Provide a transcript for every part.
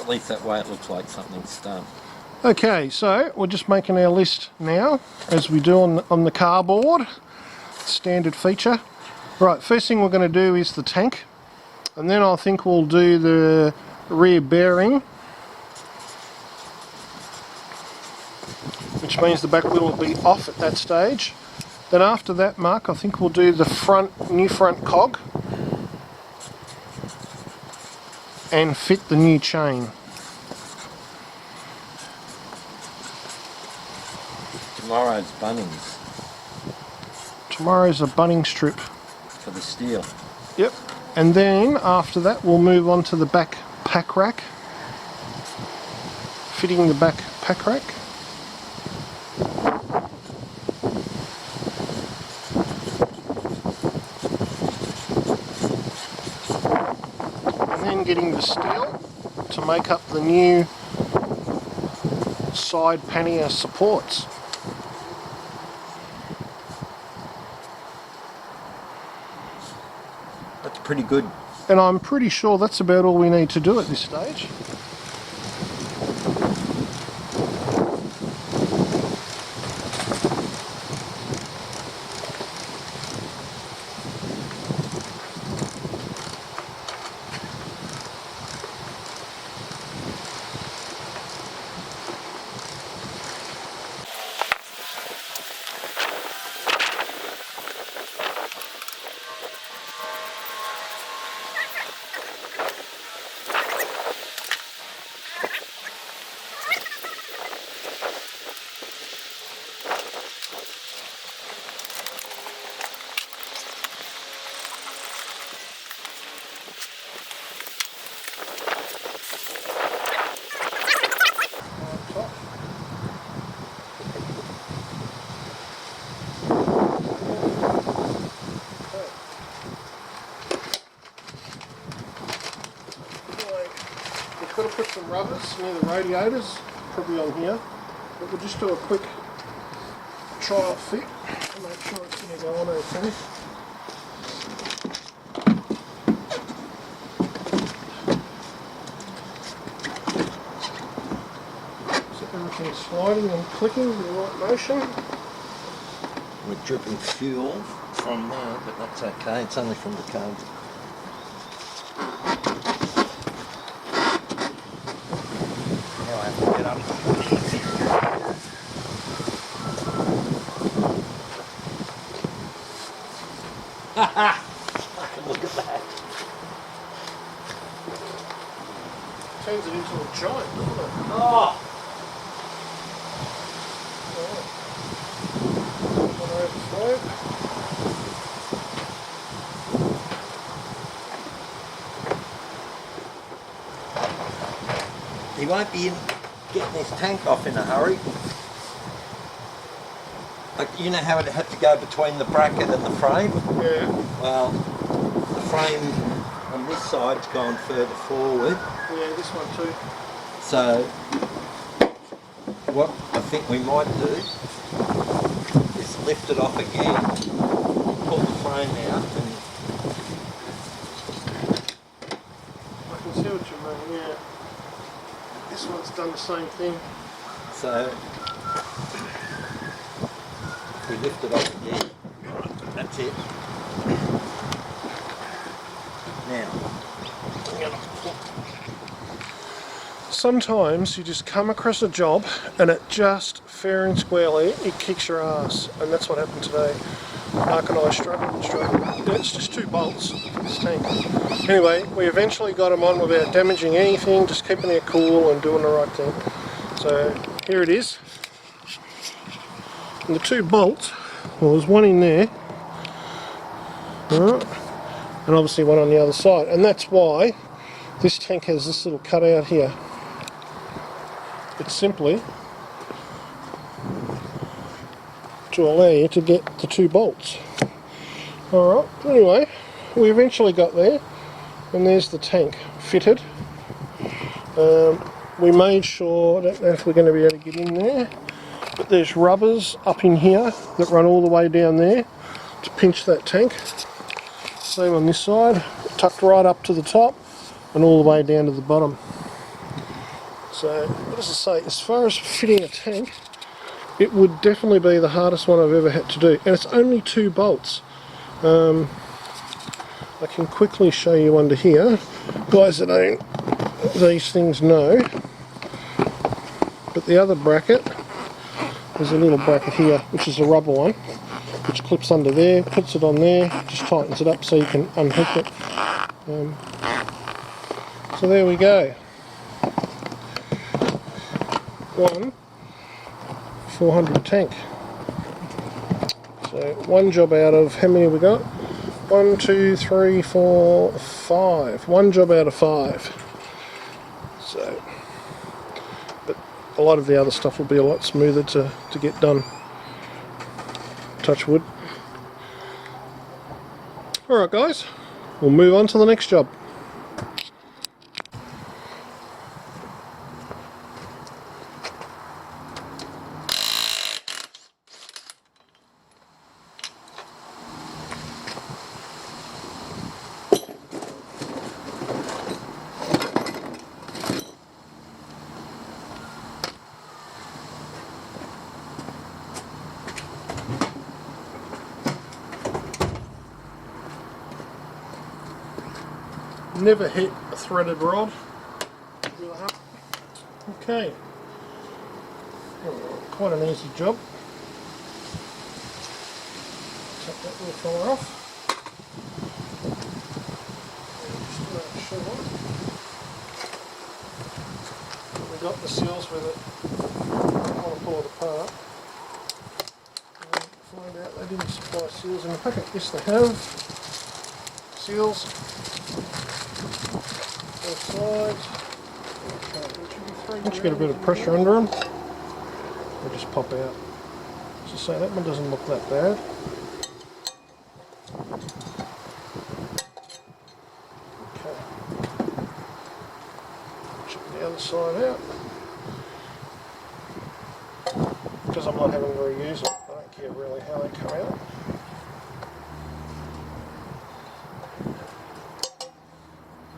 At least that way it looks like something's done. Okay, so we're just making our list now, as we do on the cardboard. Standard feature. Right, first thing we're going to do is the tank, and then I think we'll do the rear bearing, which means the back wheel will be off at that stage. Then after that, Mark, I think we'll do the new front cog and fit the new chain. Tomorrow's Bunnings. Tomorrow's a bunning strip. For the steel. Yep. And then after that we'll move on to the back pack rack. Fitting the back pack rack. And then getting the steel to make up the new side pannier supports. That's pretty good. And I'm pretty sure that's about all we need to do at this stage. Got to put some rubbers near the radiators, probably on here, but we'll just do a quick trial fit to make sure it's going to go on okay. So everything's sliding and clicking in the right motion. We're dripping fuel from there, but that's okay, it's only from the cone. Look at that. Turns it into a giant, doesn't it? Oh! He won't be getting his tank off in a hurry. Like, you know how it had to go between the bracket and the frame? Yeah. Well, the frame on this side's gone further forward. Yeah, this one too. So, what I think we might do is lift it off again, pull the frame out, and I can see what you mean, yeah. This one's done the same thing. so we lift it off again. That's it. Now, sometimes you just come across a job and it just fair and squarely it kicks your ass, and that's what happened today. Mark and I struggled and struggled. It's just 2 bolts for this tank. Anyway, we eventually got them on without damaging anything, just keeping it cool and doing the right thing. So here it is. And the 2 bolts, well, there's one in there, right, and obviously one on the other side, and that's why this tank has this little cutout here. It's simply to allow you to get the 2 bolts. Alright, anyway, we eventually got there, and there's the tank fitted. We made sure, I don't know if we're going to be able to get in there, but there's rubbers up in here that run all the way down there to pinch that tank. Same on this side, tucked right up to the top and all the way down to the bottom. So, what does it say? As far as fitting a tank, it would definitely be the hardest one I've ever had to do. And it's only 2 bolts. I can quickly show you under here. Guys that own these things know. But the other bracket, there's a little bracket here, which is a rubber one, which clips under there, puts it on there, just tightens it up so you can unhook it. So there we go. One 400 tank. So one job out of, how many we got? 1, 2, 3, 4, 5. One job out of 5. So, but a lot of the other stuff will be a lot smoother to get done. Touch wood. Alright guys, we'll move on to the next job. Never hit a threaded rod with a hump. Okay, quite an easy job. Take that little fella off. Just make sure we got the seals with it. I want to pull it apart. And find out they didn't supply seals in the packet. Yes, they have. Seals. Both sides. Once you get a bit of pressure under them, they just pop out. So say that one doesn't look that bad. Okay. Check the other side out. Because I'm not having to reuse it, I don't care really how they come out.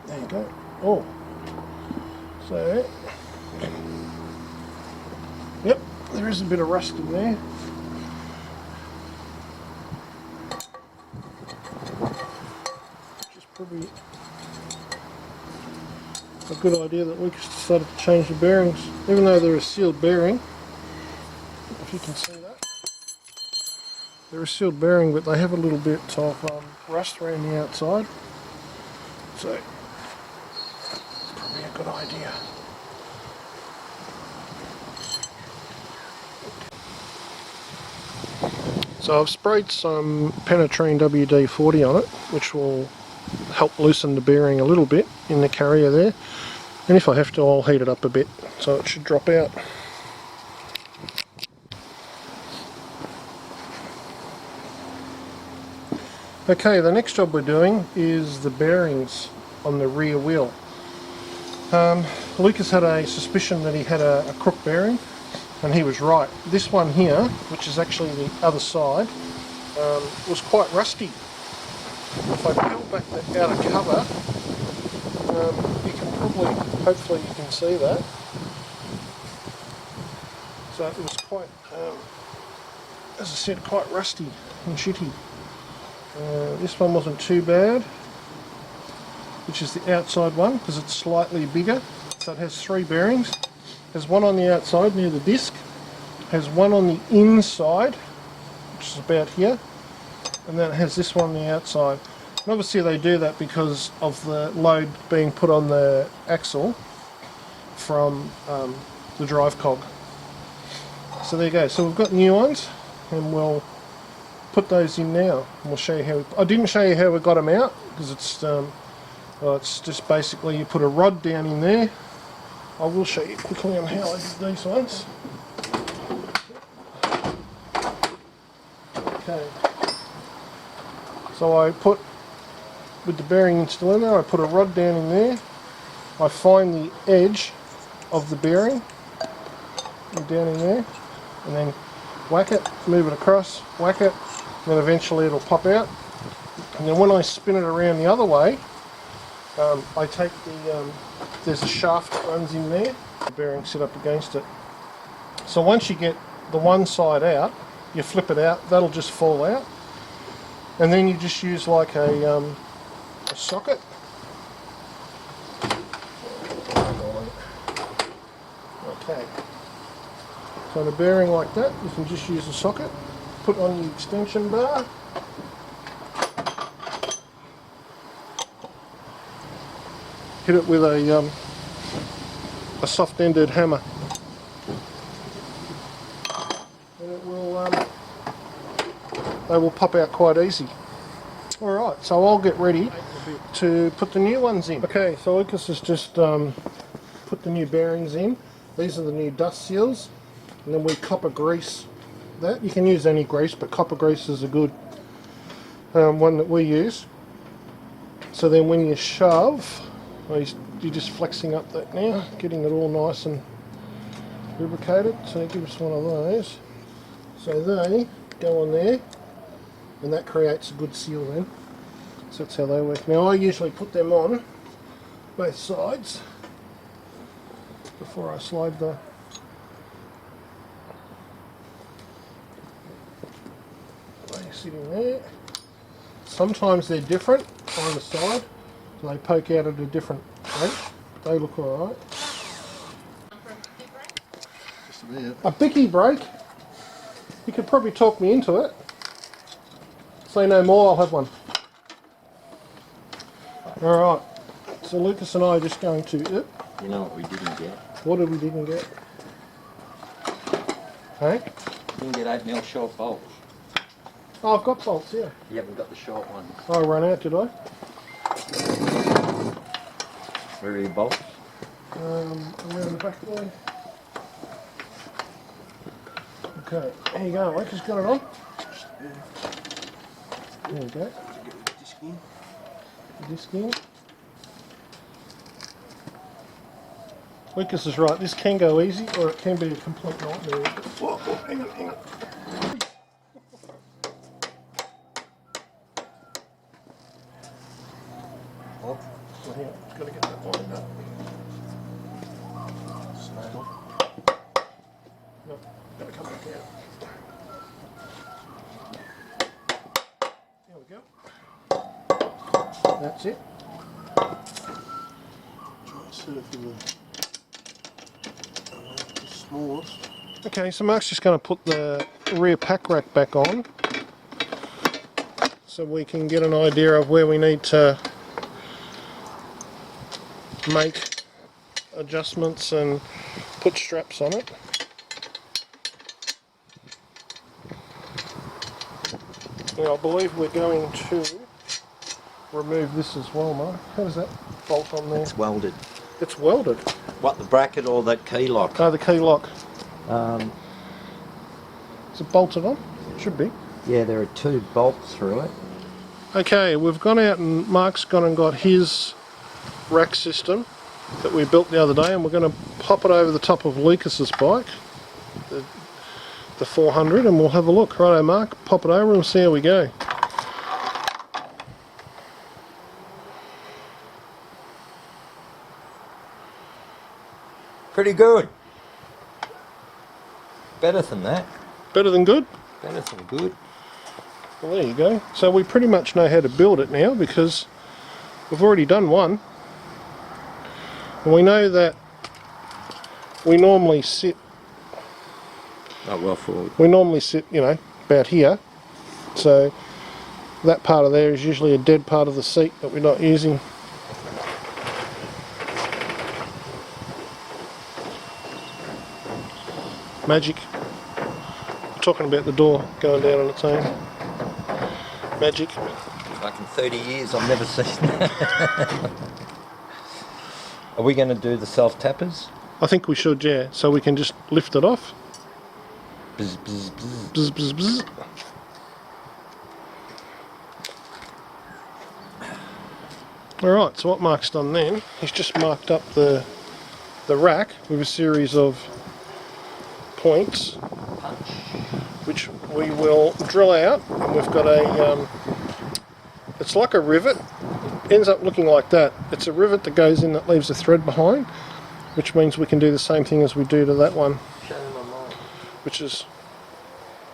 There you go. Oh, so yep, there is a bit of rust in there. Which is probably a good idea that Lucas decided to change the bearings, even though they're a sealed bearing. If you can see that, they're a sealed bearing, but they have a little bit of rust around the outside. So. A good idea. So I've sprayed some Pannier WD-40 on it, which will help loosen the bearing a little bit in the carrier there, and if I have to I'll heat it up a bit so it should drop out. Okay, the next job we're doing is the bearings on the rear wheel. Lucas had a suspicion that he had a crook bearing, and he was right. This one here, which is actually the other side, was quite rusty. If I peel back the outer cover, you can probably, hopefully you can see that. So it was quite, as I said, quite rusty and shitty. This one wasn't too bad, which is the outside one, because it's slightly bigger. So it has 3 bearings. There's one on the outside near the disc, has one on the inside, which is about here, and then it has this one on the outside. And obviously they do that because of the load being put on the axle from the drive cog. So there you go. So we've got new ones, and we'll put those in now, and we'll show you how I didn't show you how we got them out, because it's just basically you put a rod down in there. I will show you quickly on how I did these ones. Okay. So I put, with the bearing still in there, I put a rod down in there. I find the edge of the bearing down in there, and then whack it, move it across, whack it, and then eventually it'll pop out. And then when I spin it around the other way, I take the, there's a shaft that runs in there, The bearing sit up against it. So once you get the one side out, you flip it out, that'll just fall out. And then you just use like a socket. Okay. So the bearing like that, you can just use a socket, put on the extension bar. Hit it with a soft-ended hammer, and it will they will pop out quite easy. All right, so I'll get ready to put the new ones in. Okay, so Lucas has just put the new bearings in. These are the new dust seals, and then we copper grease that. You can use any grease, but copper grease is a good one that we use. So then when you shove, you're just flexing up that now, getting it all nice and lubricated. So give us one of those. So they go on there, and that creates a good seal then. So that's how they work. Now I usually put them on both sides before I slide the sitting there. Sometimes they're different on the side, so they poke out at a different length. They look alright. Just a bit. A bicky brake. You could probably talk me into it. Say no more, I'll have one. Alright, so Lucas and I are just going to... You know what we didn't get? What did we didn't get? Hey? Didn't get 8mm short bolts. Oh, I've got bolts, yeah. You haven't got the short ones. I ran out, did I? Where are your bolts? Around the back there. Okay, there you go, Lucas got it on. There we go. Disc in. Lucas is right, this can go easy or it can be a complete nightmare. Whoa, hang on, hang on. What? Well, hang on, got to get that lined up. Snaggle. No, got to come back out. There we go. That's it. Try and circle the smallest. Okay, so Mark's just going to put the rear pack rack back on so we can get an idea of where we need to make adjustments and put straps on it. Now I believe we're going to remove this as well, Mark. How does that bolt on there? It's welded. It's welded. What, the bracket or that key lock? Oh, the key lock. Um, Is it bolted on? It should be. yeah, there are 2 bolts through it. Okay, we've gone out and Mark's gone and got his rack system that we built the other day, and we're going to pop it over the top of Lucas's bike, the 400, and we'll have a look. Righto, Mark, pop it over and we'll see how we go. Pretty good. Better than that. Better than good? Better than good. Well, there you go. So we pretty much know how to build it now because we've already done one. And we know that we normally sit, Oh, well forward. you know, about here. So that part of there is usually a dead part of the seat that we're not using. Magic. We're talking about the door going down on its own. Magic. Like in 30 years, I've never seen that. Are we going to do the self-tappers? I think we should, yeah. So we can just lift it off. Bzz, bzz, bzz. Bzz, bzz, bzz. Alright, so what Mark's done then, he's just marked up the rack with a series of points, which we will drill out, and we've got a, it's like a rivet, it ends up looking like that. It's a rivet that goes in that leaves a thread behind, which means we can do the same thing as we do to that one, Show them my mind. which is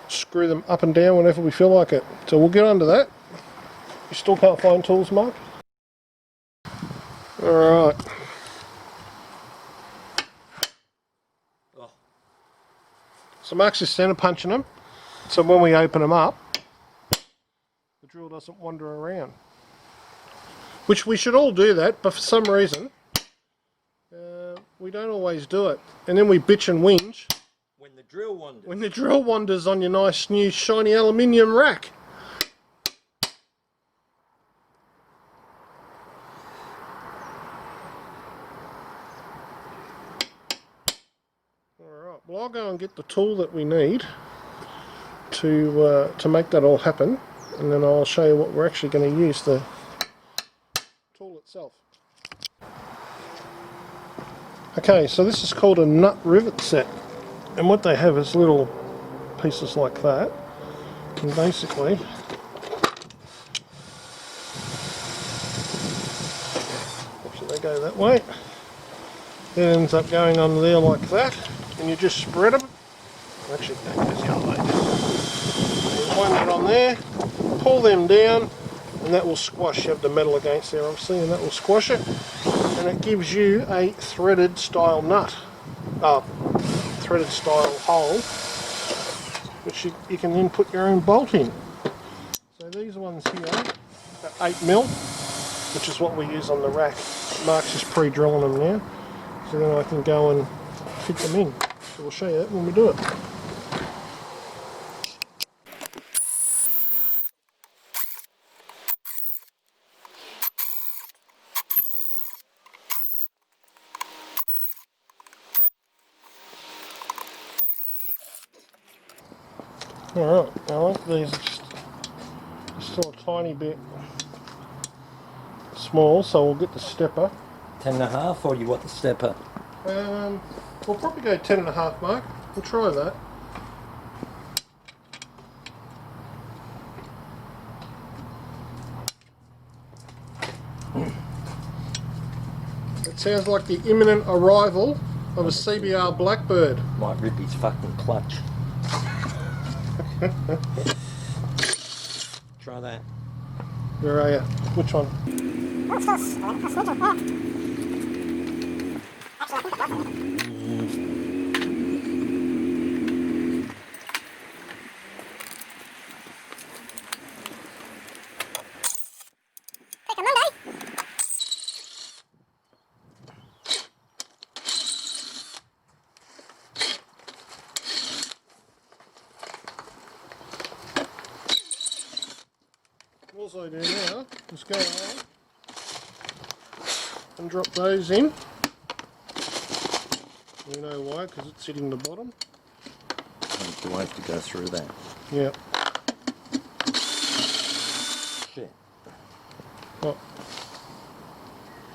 screw them up and down whenever we feel like it. So we'll get onto that. You still can't find tools, Mark? Alright. Oh. So Mark's just centre punching them, so when we open them up, the drill doesn't wander around. Which we should all do that, but for some reason, we don't always do it. And then we bitch and whinge When the drill wanders. when the drill wanders on your nice new shiny aluminium rack. Alright, well I'll go and get the tool that we need to make that all happen, and then I'll show you what we're actually going to use, the tool itself. Okay, so this is called a nut rivet set, and what they have is little pieces like that, and basically they go that way, it ends up going on there like that, and you just spread them. Actually, that goes the other way. You wind it on there, pull them down, and that will squash. You have the metal against there obviously, and that will squash it, and it gives you a threaded style nut, threaded style hole, which you can then put your own bolt in. So these ones here are 8mm, which is what we use on the rack. Mark's just pre-drilling them now, so then I can go and fit them in. So we'll show you that when we do it. Alright, I like these are just still a tiny bit small, so we'll get the stepper. 10.5, or you want the stepper? We'll probably go 10.5, Mark. We'll try that. It sounds like the imminent arrival of a CBR Blackbird. Might rip his fucking clutch. Try that. Where are you? Which one? All I do now is go along and drop those in. You know why? Because it's hitting the bottom. You won't have to go through that. Yeah. Shit. Oh,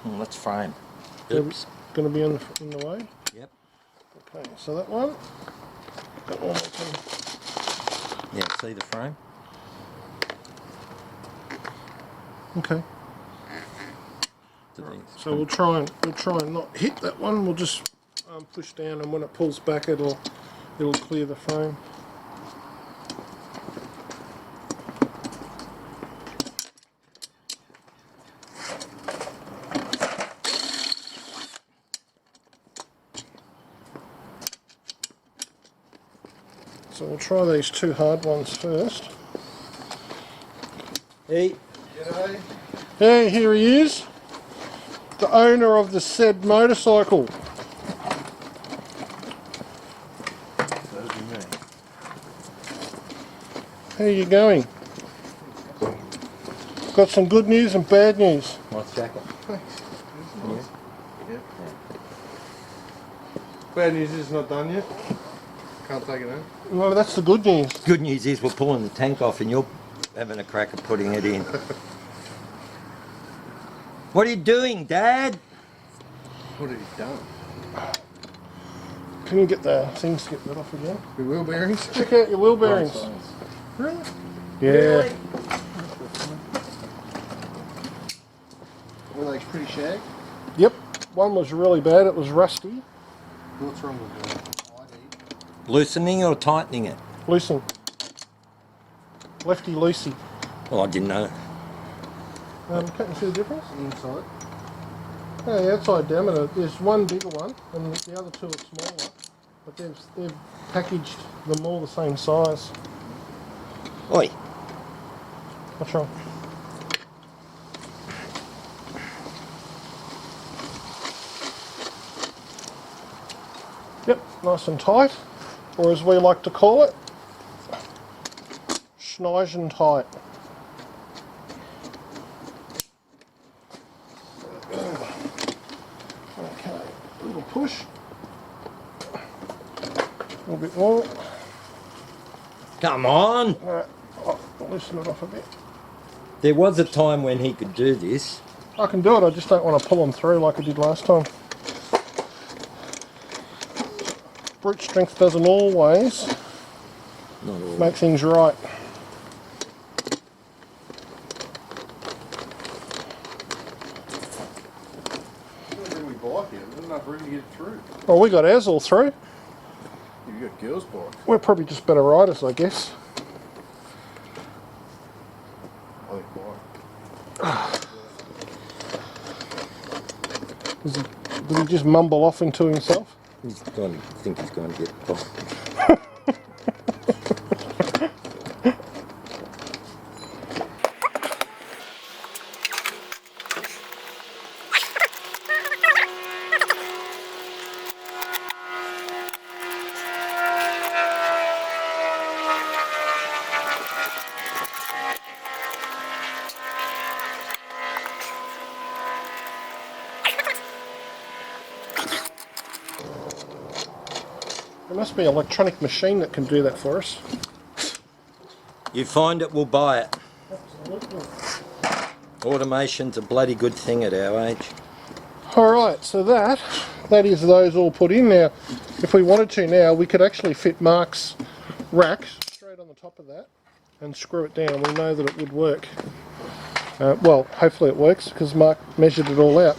Let's frame. it's going to be in the way. Yep. Okay, so that one we can. Yeah, see the frame? Okay. So we'll try and not hit that one. We'll just push down, and when it pulls back, it'll clear the frame. So we'll try these two hard ones first. Hey. G'day. Hey, here he is, the owner of the said motorcycle. That'd be me. How are you going? Got some good news and bad news. Nice jacket. Thanks. Yep. Bad news is not done yet. Can't take it home. Well, that's the good news. Good news is we're pulling the tank off and you're having a crack at putting it in. What are you doing, Dad? What have you done? Can you get the things to get that off again? The wheel bearings? Check out your wheel bearings. Really? Yeah. Were they pretty shag? Yep. One was really bad, it was rusty. What's wrong with the ID? Loosening or tightening it? Loosing. Lefty loosey. Well, I didn't know. Can't you see the difference? Inside. Yeah, the outside diameter, there's one bigger one and the other two are smaller, but they've packaged them all the same size. Oi. What's wrong? Yep, nice and tight, or as we like to call it, schneisen tight. Okay, a little push, a little bit more. Come on. Alright, I'll loosen it off a bit. There was a time when he could do this. I can do it, I just don't want to pull them through like I did last time. Brute strength doesn't always Not all. make things right. Don't bring me bike here. There's enough room to get it through. Well, we got ours all through. You've got girls' bikes. We're probably just better riders, I guess. I think bike. Did he just mumble off into himself? He's going to think he's going to get caught. There must be an electronic machine that can do that for us. You find it, we'll buy it. Absolutely. Automation's a bloody good thing at our age. Alright, so that is those all put in now. If we wanted to now, we could actually fit Mark's rack straight on the top of that and screw it down. We know that it would work. Well, hopefully it works because Mark measured it all out.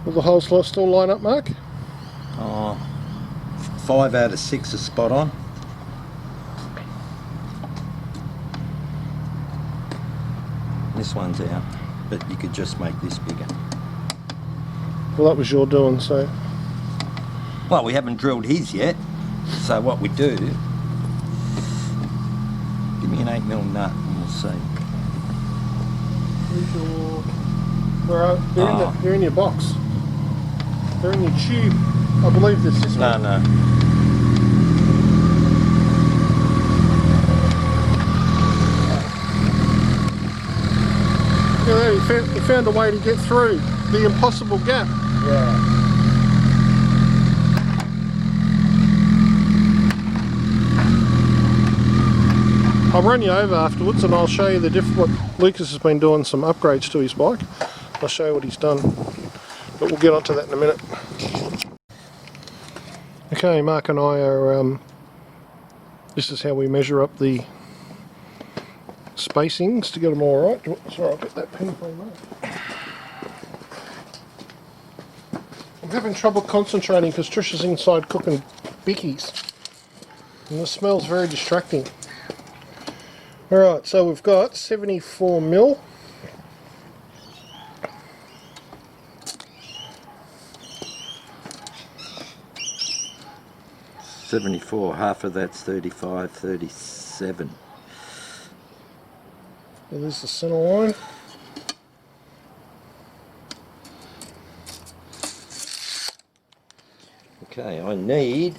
Will the whole slot still line up, Mark? Oh, 5 out of 6 are spot on. This one's out, but you could just make this bigger. Well, that was your doing, so... Well, we haven't drilled his yet, so what we do, give me an 8mm nut and we'll see. Where's your... Where are... They're in your box. They're in your tube. I believe this is... No. Yeah, he found a way to get through the impossible gap. Yeah. I'll run you over afterwards and I'll show you the what Lucas has been doing some upgrades to his bike. I'll show you what he's done, but we'll get onto that in a minute. Okay, Mark and I are, this is how we measure up the spacings to get them all right. Sorry, I'll get that pen for you, mate. I'm having trouble concentrating because Trish is inside cooking bickies and the smell's very distracting. Alright, so we've got 74mm. $74, half of that's 35, 37. So there's the center line. Okay, I need...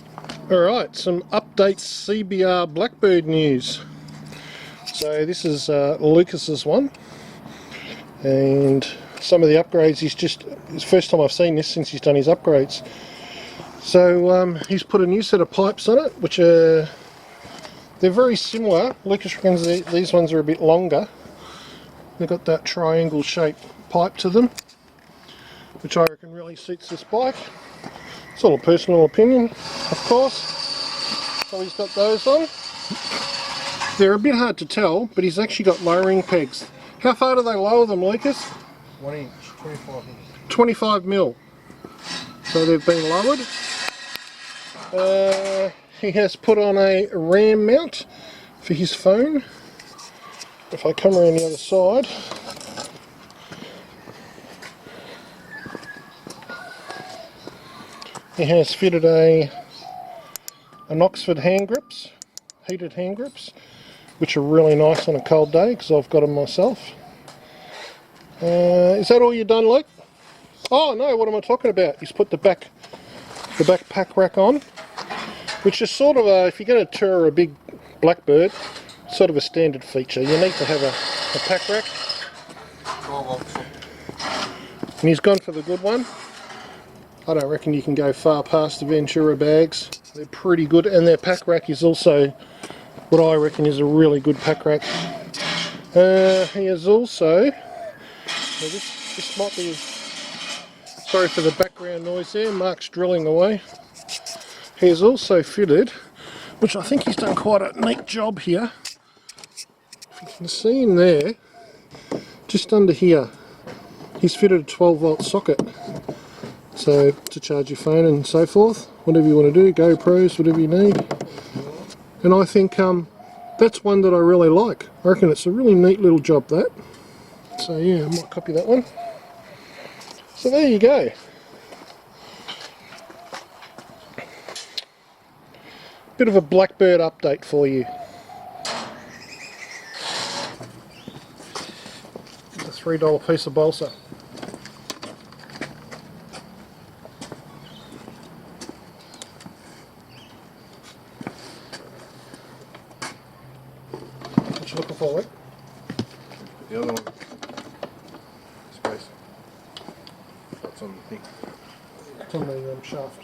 Alright, some updates CBR Blackbird news. So this is Lucas's one, and some of the upgrades, it's the first time I've seen this since he's done his upgrades. So he's put a new set of pipes on it, which are, they're very similar. Lucas reckons these ones are a bit longer. They've got that triangle shaped pipe to them, which I reckon really suits this bike. It's all a personal opinion, of course. So he's got those on. They're a bit hard to tell, but he's actually got lowering pegs. How far do they lower them, Lucas? 1 inch, 25 inch. 25 mil. So they've been lowered. He has put on a RAM mount for his phone. If I come around the other side, he has fitted an Oxford hand grips, heated hand grips, which are really nice on a cold day because I've got them myself. Is that all you've done, Luke? Oh no, what am I talking about? He's put the back pack rack on, which is sort of a, if you're going to tour a big blackbird, sort of a standard feature. You need to have a pack rack. 12 volts. And he's gone for the good one. I don't reckon you can go far past the Ventura bags. They're pretty good, and their pack rack is also what I reckon is a really good pack rack. He has also, this might be, sorry for the background noise there, Mark's drilling away. He has also fitted, which I think he's done quite a neat job here. If you can see in there, just under here, he's fitted a 12 volt socket. So to charge your phone and so forth, whatever you want to do, GoPros, whatever you need. And I think that's one that I really like. I reckon it's a really neat little job, that. So yeah, I might copy that one. So there you go. Bit of a Blackbird update for you. It's a $3 piece of balsa. What you looking for, Luke? The other one. Space. That's on the thing. It's on the shaft.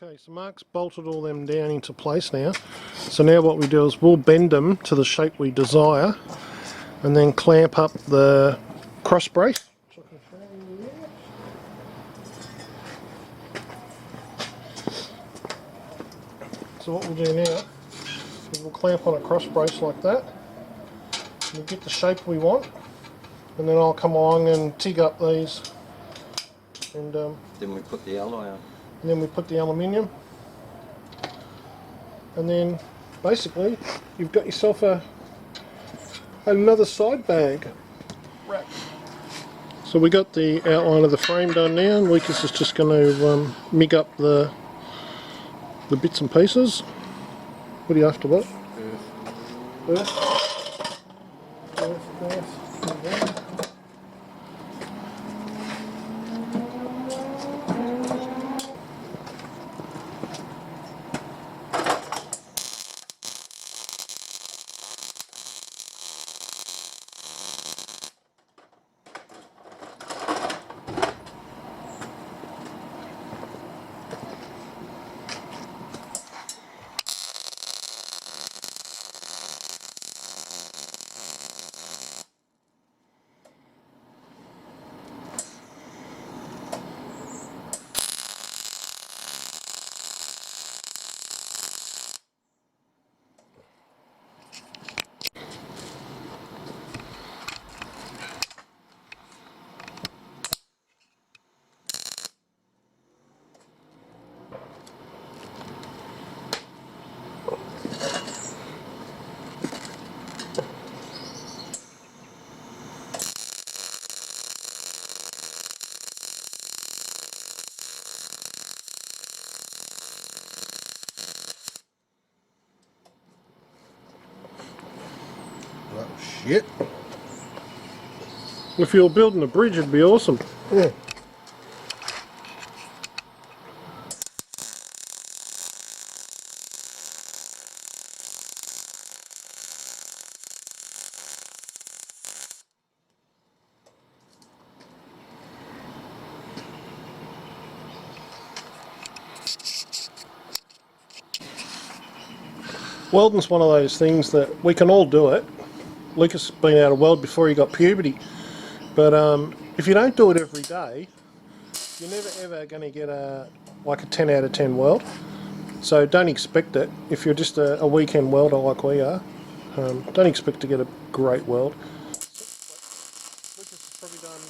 Okay, so Mark's bolted all them down into place now. So now what we do is we'll bend them to the shape we desire and then clamp up the cross brace. So what we'll do now is we'll clamp on a cross brace like that. We'll get the shape we want, and then I'll come along and TIG up these, and Then we put the alloy on. and then we put the aluminium, and then basically you've got yourself another side bag rack. So we got the outline of the frame done now, and Lucas is just going to mig up the bits and pieces. What are you after, what? Earth. shit. If you were building a bridge, it'd be awesome. Yeah. Welding's one of those things that we can all do it. Lucas has been able to weld before he got puberty. But if you don't do it every day, you're never ever going to get like a 10 out of 10 weld. So don't expect it. If you're just a weekend welder like we are, don't expect to get a great weld. Lucas has probably done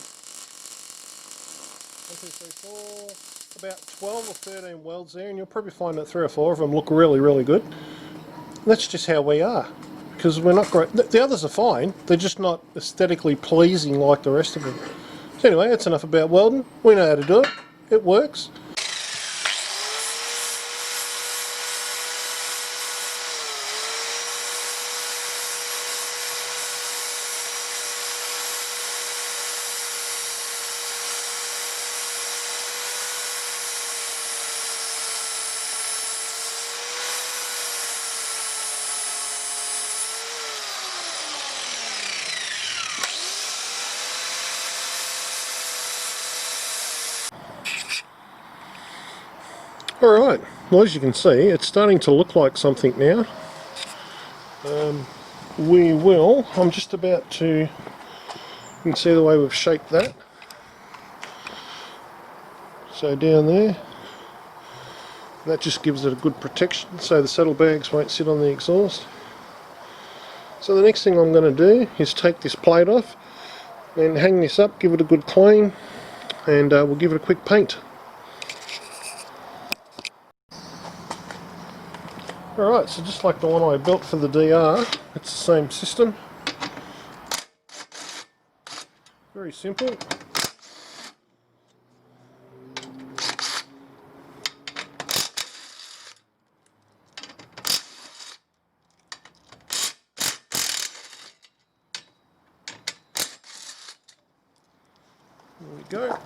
1, 2, 3, 4, about 12 or 13 welds there, and you'll probably find that 3 or 4 of them look really, really good. That's just how we are, because we're not great. The others are fine, they're just not aesthetically pleasing like the rest of them. So anyway, that's enough about welding. We know how to do it. It works. Alright, well, as you can see, it's starting to look like something now. I'm just about to, you can see the way we've shaped that. So down there, that just gives it a good protection so the saddlebags won't sit on the exhaust. So the next thing I'm going to do is take this plate off and hang this up, give it a good clean, and we'll give it a quick paint. Alright, so just like the one I built for the DR, it's the same system. Very simple. There we go.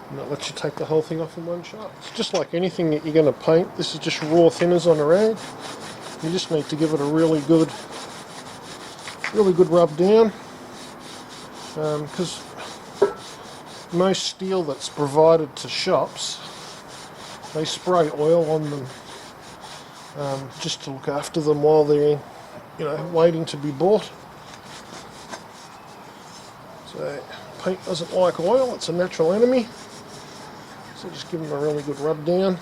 And that lets you take the whole thing off in one shot. It's just like anything that you're going to paint. This is just raw thinners on a rag. You just need to give it a really good rub down, because most steel that's provided to shops, they spray oil on them just to look after them while they're, waiting to be bought. So paint doesn't like oil; it's a natural enemy. So just give them a really good rub down.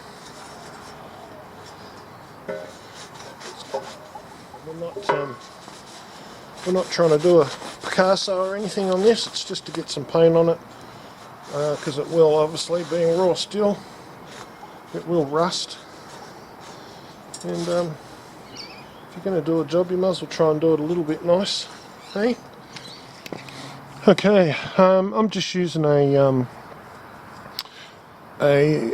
We're not trying to do a Picasso or anything on this. It's just to get some paint on it, because it will, obviously, being raw steel, it will rust. And if you're going to do a job, you might as well try and do it a little bit nice, hey? Okay, I'm just using a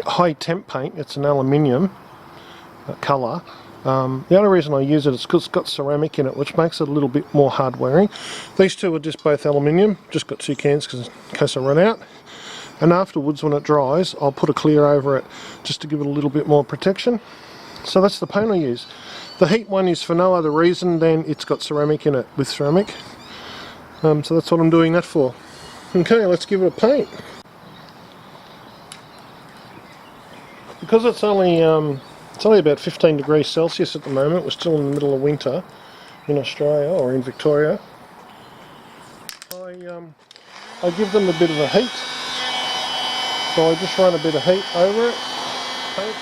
high temp paint. It's an aluminium colour. The only reason I use it is because it's got ceramic in it, which makes it a little bit more hard wearing. These two are just both aluminium. Just got 2 cans in case I run out. And afterwards, when it dries, I'll put a clear over it just to give it a little bit more protection. So that's the paint I use. The heat one is for no other reason than it's got ceramic in it with ceramic. So that's what I'm doing that for. Okay, let's give it a paint. Because it's only about 15 degrees Celsius at the moment. We're still in the middle of winter in Australia, or in Victoria. I give them a bit of a heat. So I just run a bit of heat over it. Paint.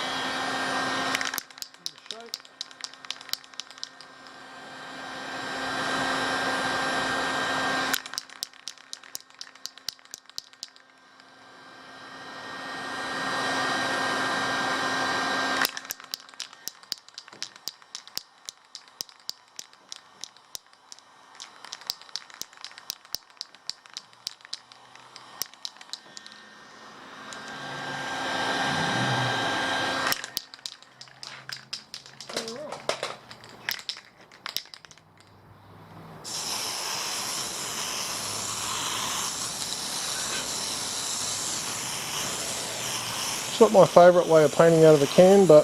not my favourite way of painting out of a can, but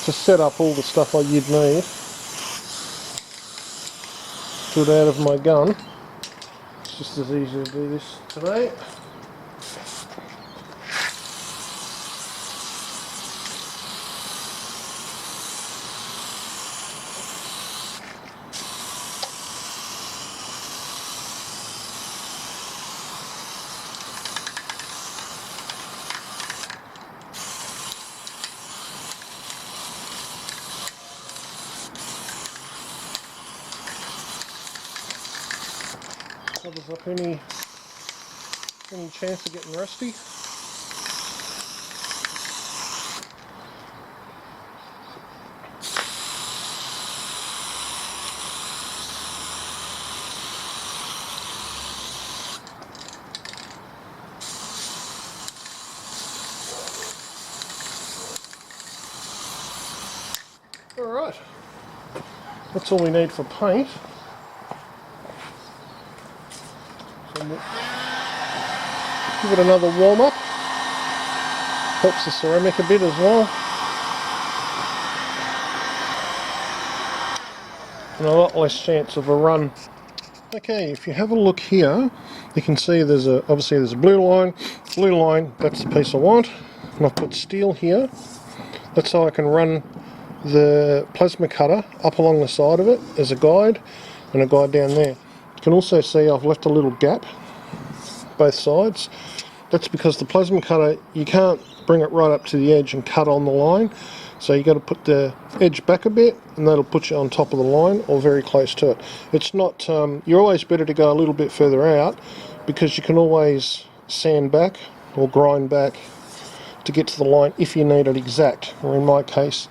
to set up all the stuff you'd need to get out of my gun, it's just as easy to do this today. Covers up any chance of getting rusty. Alright, that's all we need for paint. So we'll give it another warm up. Helps the ceramic a bit as well. And a lot less chance of a run. Okay, if you have a look here, you can see obviously there's a blue line, that's the piece I want. And I've put steel here. That's how I can run the plasma cutter up along the side of it as a guide, and a guide down there. You can also see I've left a little gap both sides. That's because the plasma cutter, you can't bring it right up to the edge and cut on the line, so you got to put the edge back a bit, and that'll put you on top of the line or very close to it. It's not, you're always better to go a little bit further out, because you can always sand back or grind back to get to the line if you need it exact, or in my case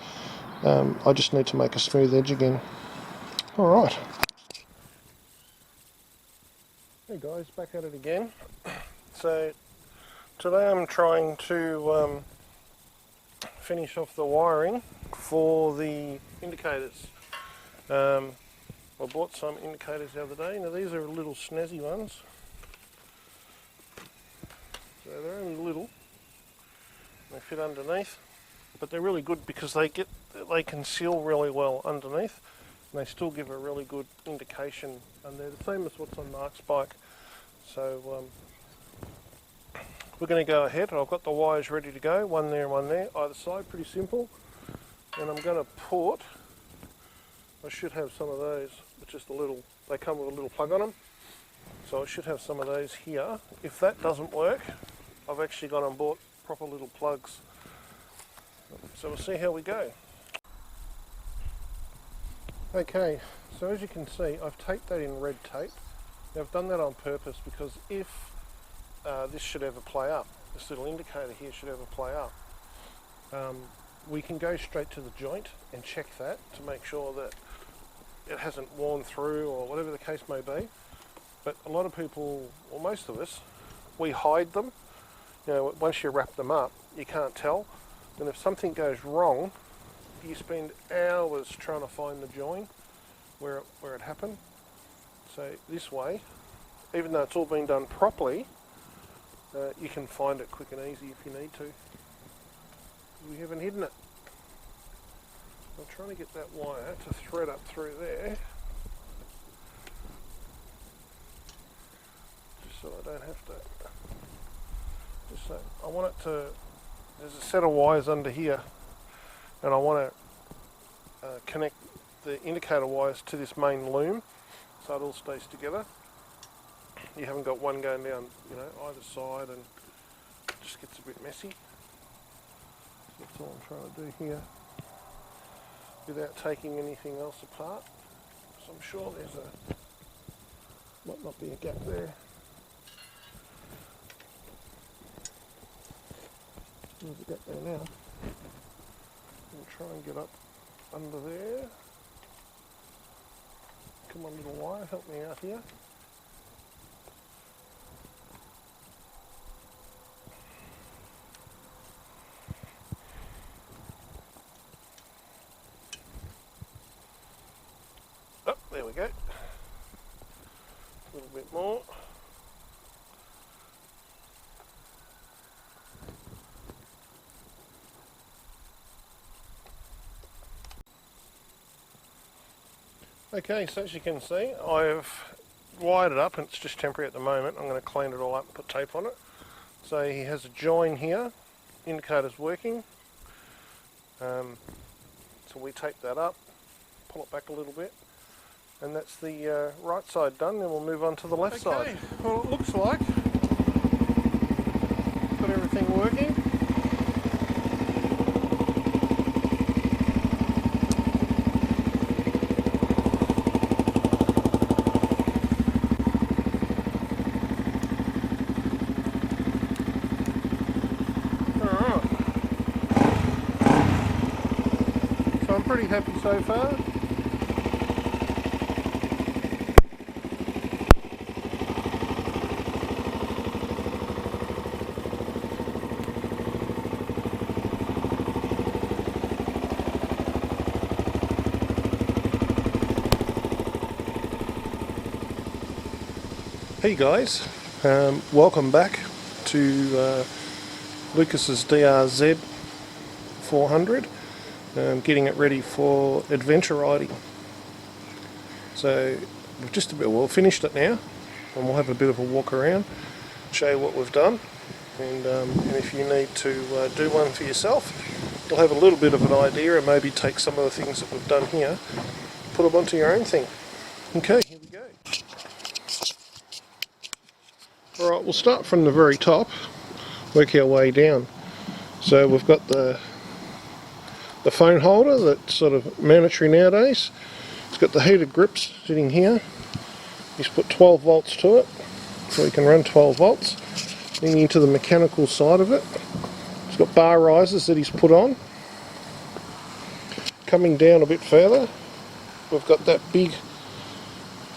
I just need to make a smooth edge again. Alright. Hey guys, back at it again. So today I'm trying to finish off the wiring for the indicators. I bought some indicators the other day. Now these are little snazzy ones. So they're only little. They fit underneath, but they're really good because they can seal really well underneath, and they still give a really good indication, and they're the same as what's on Mark's bike. So we're going to go ahead. I've got the wires ready to go, one there and one there, either side, pretty simple. And I'm going to put, I should have some of those, but just a little, they come with a little plug on them, so I should have some of those here. If that doesn't work, I've actually gone and bought proper little plugs. So we'll see how we go. Okay, so as you can see, I've taped that in red tape. Now I've done that on purpose because if this should ever play up, this little indicator here should ever play up, we can go straight to the joint and check that to make sure that it hasn't worn through or whatever the case may be. But a lot of people, or most of us, we hide them. You know, once you wrap them up, you can't tell. And if something goes wrong, you spend hours trying to find the join where it happened. So this way, even though it's all been done properly, you can find it quick and easy if you need to. We haven't hidden it. I'm trying to get that wire to thread up through there, just so I don't have to. Just so I want it to. There's a set of wires under here, and I want to connect the indicator wires to this main loom, so it all stays together. You haven't got one going down, you know, either side, and it just gets a bit messy. That's all I'm trying to do here, without taking anything else apart. So I'm sure might not be a gap there. There's a gap there now. I'll try and get up under there. Come on, little wire, help me out here. Oh, there we go. A little bit more. Okay, so as you can see, I've wired it up and it's just temporary at the moment. I'm going to clean it all up and put tape on it. So he has a join here, indicator's working. So we tape that up, pull it back a little bit, and that's the right side done. Then we'll move on to the left side. Well, it looks like got everything working. I'm pretty happy so far. Hey guys, welcome back to Lucas's DRZ400. Getting it ready for adventure riding. So we've just about finished it now, and we'll have a bit of a walk around, show you what we've done, and if you need to do one for yourself, you'll have a little bit of an idea, and maybe take some of the things that we've done here, put them onto your own thing. Okay, here we go. Alright, we'll start from the very top, work our way down. So we've got the phone holder that's sort of mandatory nowadays. It's got the heated grips sitting here. He's put 12 volts to it, so we can run 12 volts. Then into the mechanical side of it. It's got bar risers that he's put on. Coming down a bit further, we've got that big,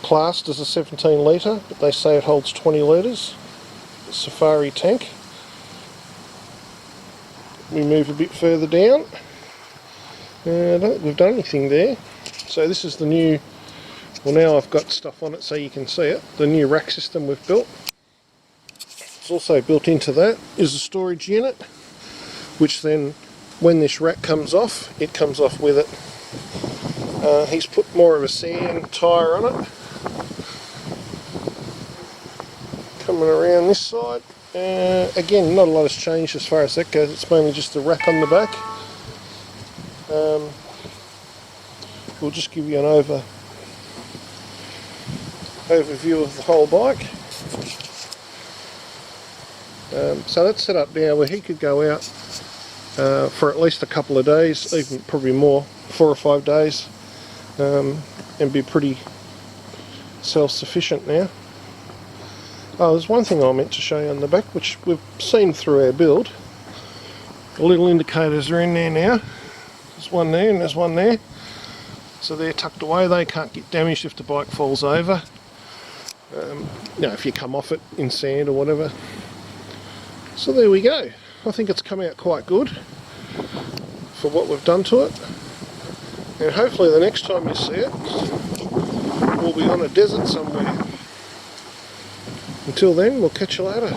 classed as a 17 litre, but they say it holds 20 litres. Safari tank. We move a bit further down. I don't think we've done anything there. So this is the new, well now I've got stuff on it so you can see it, the new rack system we've built. It's also built into that is a storage unit, which then when this rack comes off, it comes off with it. He's put more of a sand tyre on it. Coming around this side, again not a lot has changed as far as that goes, it's mainly just the rack on the back. We'll just give you an overview of the whole bike. So that's set up now where he could go out for at least a couple of days, even probably more, 4 or 5 days, and be pretty self-sufficient now. Oh, there's one thing I meant to show you on the back, which we've seen through our build. The little indicators are in there now. There's one there and there's one there. So they're tucked away, they can't get damaged if the bike falls over. If you come off it in sand or whatever. So there we go. I think it's come out quite good for what we've done to it. And hopefully the next time you see it, we'll be on a desert somewhere. Until then, we'll catch you later.